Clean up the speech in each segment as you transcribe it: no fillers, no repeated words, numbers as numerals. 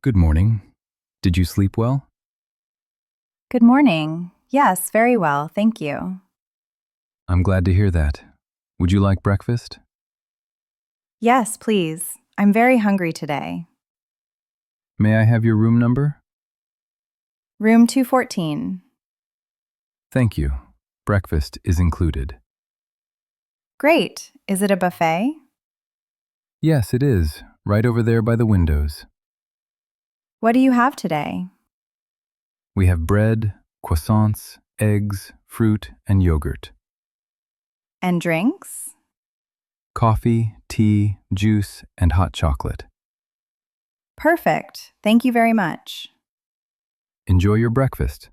Good morning. Did you sleep well? Good morning. Yes, very well, thank you. I'm glad to hear that. Would you like breakfast? Yes, please. I'm very hungry today. May I have your room number? Room 214. Thank you. Breakfast is included. Great. Is it a buffet? Yes, it is. Right over there by the windows. What do you have today? We have bread, croissants, eggs, fruit, and yogurt. And drinks? Coffee, tea, juice, and hot chocolate. Perfect. Thank you very much. Enjoy your breakfast.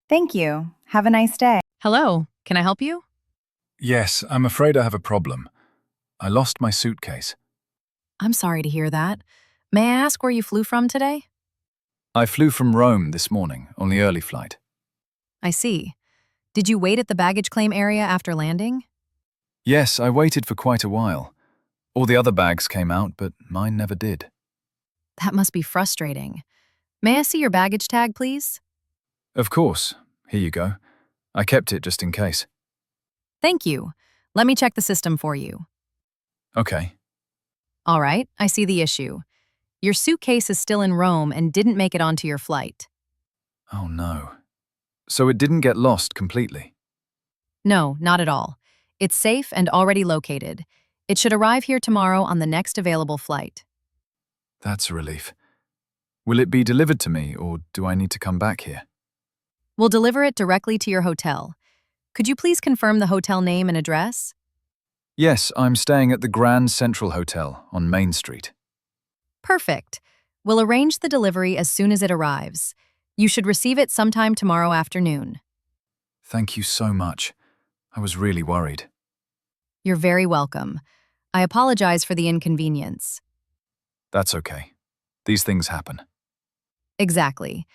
Thank you. Have a nice day. Hello, can I help you? Yes, I'm afraid I have a problem. I lost my suitcase. I'm sorry to hear that. May I ask where you flew from today? I flew from Rome this morning on the early flight. I see. Did you wait at the baggage claim area after landing? Yes, I waited for quite a while. All the other bags came out, but mine never did. That must be frustrating. May I see your baggage tag, please? Of course. Here you go. I kept it just in case. Thank you. Let me check the system for you. Okay. All right, I see the issue. Your suitcase is still in Rome and didn't make it onto your flight. Oh no. So it didn't get lost completely? No, not at all. It's safe and already located. It should arrive here tomorrow on the next available flight. That's a relief. Will it be delivered to me, or do I need to come back here? We'll deliver it directly to your hotel. Could you please confirm the hotel name and address? Yes, I'm staying at the Grand Central Hotel on Main Street. Perfect. We'll arrange the delivery as soon as it arrives. You should receive it sometime tomorrow afternoon. Thank you so much. I was really worried. You're very welcome. I apologize for the inconvenience. That's okay. These things happen. Exactly.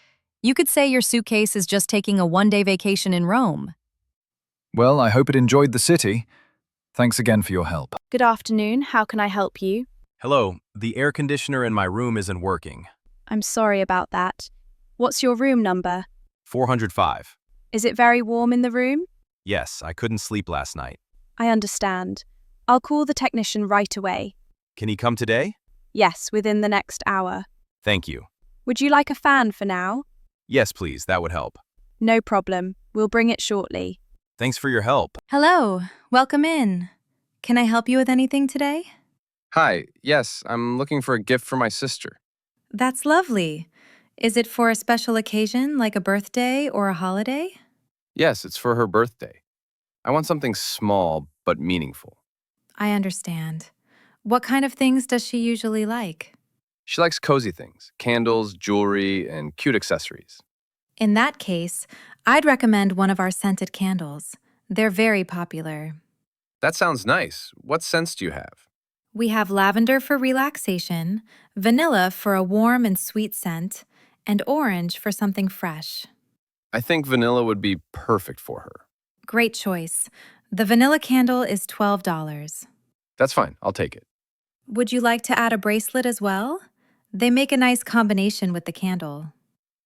You could say your suitcase is just taking a one-day vacation in Rome. Well, I hope it enjoyed the city. Thanks again for your help. Good afternoon. How can I help you? Hello, the air conditioner in my room isn't working. I'm sorry about that. What's your room number? 405. Is it very warm in the room? Yes, I couldn't sleep last night. I understand. I'll call the technician right away. Can he come today? Yes, within the next hour. Thank you. Would you like a fan for now? Yes, please, that would help. No problem. We'll bring it shortly. Thanks for your help. Hello. Welcome in. Can I help you with anything today? Hi, yes, I'm looking for a gift for my sister. That's lovely. Is it for a special occasion like a birthday or a holiday? Yes, it's for her birthday. I want something small but meaningful. I understand. What kind of things does she usually like? She likes cozy things, candles, jewelry, and cute accessories. In that case, I'd recommend one of our scented candles. They're very popular. That sounds nice. What scents do you have? We have lavender for relaxation, vanilla for a warm and sweet scent, and orange for something fresh. I think vanilla would be perfect for her. Great choice. The vanilla candle is $12. That's fine, I'll take it. Would you like to add a bracelet as well? They make a nice combination with the candle.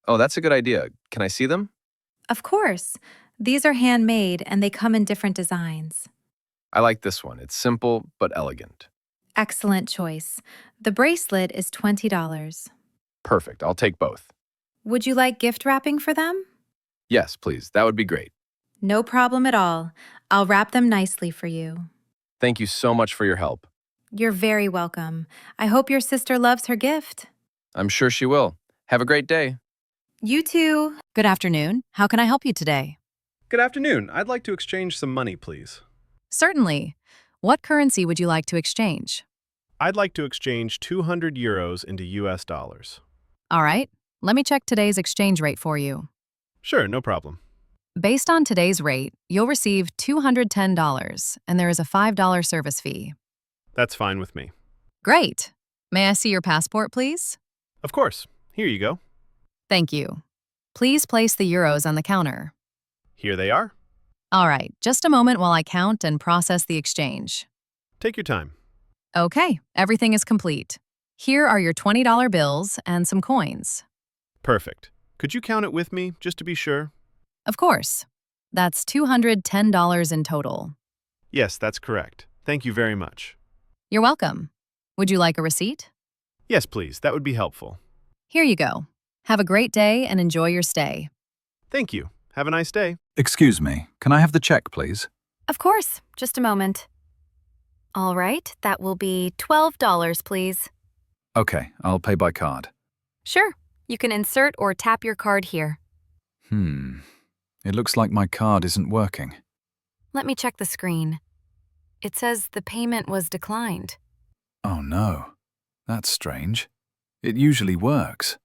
Oh, that's a good idea. Can I see them? Of course. These are handmade and they come in different designs. I like this one. It's simple but elegant. Excellent choice. The bracelet is $20. Perfect, I'll take both. Would you like gift wrapping for them? Yes, please, that would be great. No problem at all. I'll wrap them nicely for you. Thank you so much for your help. You're very welcome. I hope your sister loves her gift. I'm sure she will. Have a great day. You too. Good afternoon. How can I help you today? Good afternoon. I'd like to exchange some money, please. Certainly. What currency would you like to exchange? I'd like to exchange 200 euros into US dollars. All right. Let me check today's exchange rate for you. Sure, no problem. Based on today's rate, you'll receive $210, and there is a $5 service fee. That's fine with me. Great. May I see your passport, please? Of course. Here you go. Thank you. Please place the euros on the counter. Here they are. All right, just a moment while I count and process the exchange. Take your time. Okay, everything is complete. Here are your $20 bills and some coins. Perfect. Could you count it with me, just to be sure? Of course. That's $210 in total. Yes, that's correct. Thank you very much. You're welcome. Would you like a receipt? Yes, please. That would be helpful. Here you go. Have a great day and enjoy your stay. Thank you. Have a nice day. Excuse me, can I have the check, please? Of course, just a moment. All right, that will be $12, please. Okay, I'll pay by card. Sure, you can insert or tap your card here. It looks like my card isn't working. Let me check the screen. It says the payment was declined. Oh no, that's strange. It usually works.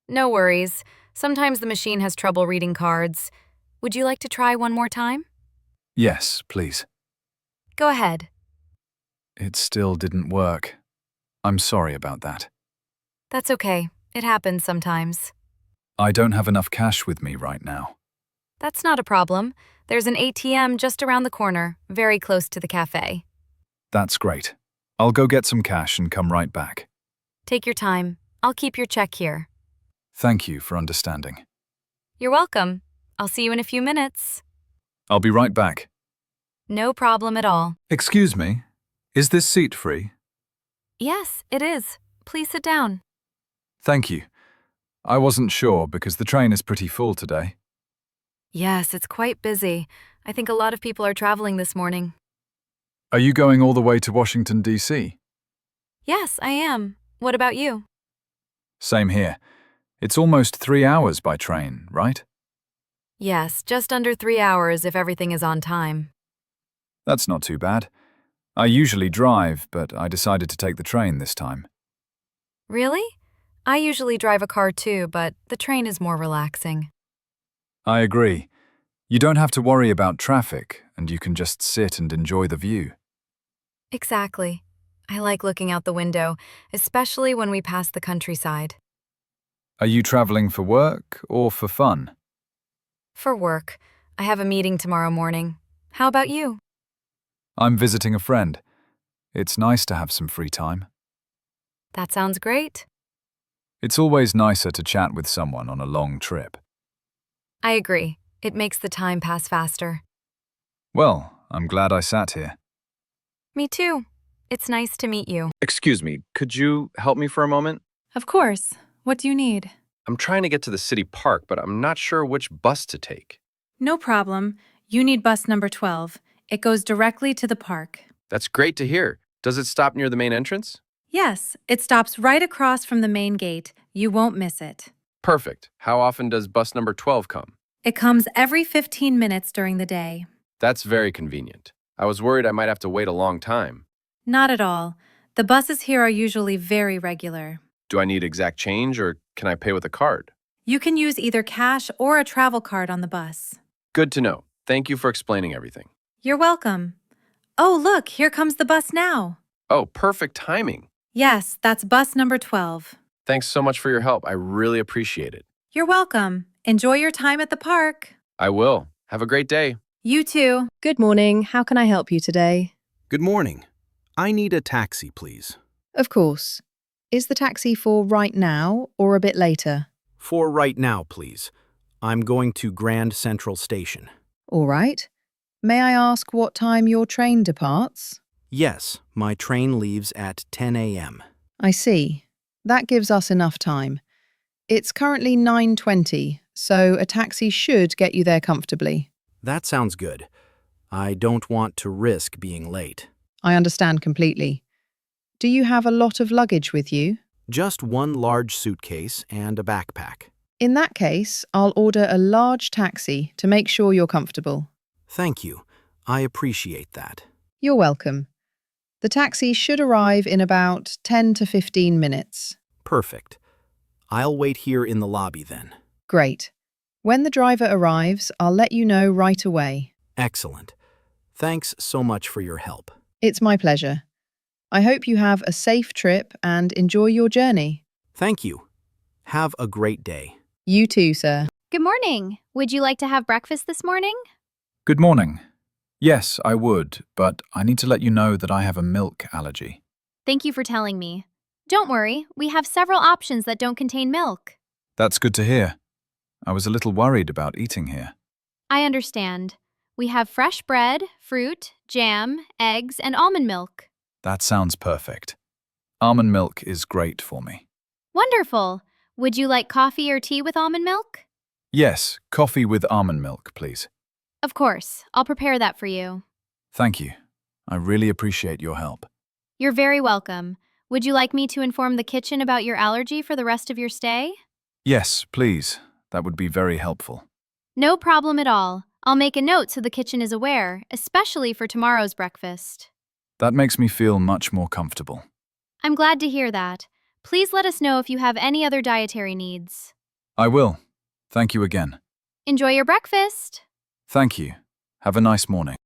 No worries. Sometimes the machine has trouble reading cards. Would you like to try one more time? Yes, please. Go ahead. It still didn't work. I'm sorry about that. That's okay. It happens sometimes. I don't have enough cash with me right now. That's not a problem. There's an ATM just around the corner, very close to the cafe. That's great. I'll go get some cash and come right back. Take your time. I'll keep your check here. Thank you for understanding. You're welcome. I'll see you in a few minutes. I'll be right back. No problem at all. Excuse me, is this seat free? Yes, it is. Please sit down. Thank you. I wasn't sure because the train is pretty full today. Yes, it's quite busy. I think a lot of people are traveling this morning. Are you going all the way to Washington, D.C.? Yes, I am. What about you? Same here. It's almost 3 hours by train, right? Yes, just under 3 hours if everything is on time. That's not too bad. I usually drive, but I decided to take the train this time. Really? I usually drive a car too, but the train is more relaxing. I agree. You don't have to worry about traffic, and you can just sit and enjoy the view. Exactly. I like looking out the window, especially when we pass the countryside. Are you traveling for work or for fun? For work. I have a meeting tomorrow morning. How about you? I'm visiting a friend. It's nice to have some free time. That sounds great. It's always nicer to chat with someone on a long trip. I agree. It makes the time pass faster. Well, I'm glad I sat here. Me too. It's nice to meet you. Excuse me, could you help me for a moment? Of course. What do you need? I'm trying to get to the city park, but I'm not sure which bus to take. No problem. You need bus number 12. It goes directly to the park. That's great to hear. Does it stop near the main entrance? Yes, it stops right across from the main gate. You won't miss it. Perfect. How often does bus number 12 come? It comes every 15 minutes during the day. That's very convenient. I was worried I might have to wait a long time. Not at all. The buses here are usually very regular. Do I need exact change or can I pay with a card? You can use either cash or a travel card on the bus. Good to know. Thank you for explaining everything. You're welcome. Oh, look, here comes the bus now. Oh, perfect timing. Yes, that's bus number 12. Thanks so much for your help. I really appreciate it. You're welcome. Enjoy your time at the park. I will. Have a great day. You too. Good morning. How can I help you today? Good morning. I need a taxi, please. Of course. Is the taxi for right now or a bit later? For right now, please. I'm going to Grand Central Station. All right. May I ask what time your train departs? Yes, my train leaves at 10 a.m. I see. That gives us enough time. It's currently 9:20, so a taxi should get you there comfortably. That sounds good. I don't want to risk being late. I understand completely. Do you have a lot of luggage with you? Just one large suitcase and a backpack. In that case, I'll order a large taxi to make sure you're comfortable. Thank you. I appreciate that. You're welcome. The taxi should arrive in about 10 to 15 minutes. Perfect. I'll wait here in the lobby then. Great. When the driver arrives, I'll let you know right away. Excellent. Thanks so much for your help. It's my pleasure. I hope you have a safe trip and enjoy your journey. Thank you. Have a great day. You too, sir. Good morning. Would you like to have breakfast this morning? Good morning. Yes, I would, but I need to let you know that I have a milk allergy. Thank you for telling me. Don't worry, we have several options that don't contain milk. That's good to hear. I was a little worried about eating here. I understand. We have fresh bread, fruit, jam, eggs, and almond milk. That sounds perfect. Almond milk is great for me. Wonderful! Would you like coffee or tea with almond milk? Yes, coffee with almond milk, please. Of course, I'll prepare that for you. Thank you. I really appreciate your help. You're very welcome. Would you like me to inform the kitchen about your allergy for the rest of your stay? Yes, please. That would be very helpful. No problem at all. I'll make a note so the kitchen is aware, especially for tomorrow's breakfast. That makes me feel much more comfortable. I'm glad to hear that. Please let us know if you have any other dietary needs. I will. Thank you again. Enjoy your breakfast! Thank you. Have a nice morning.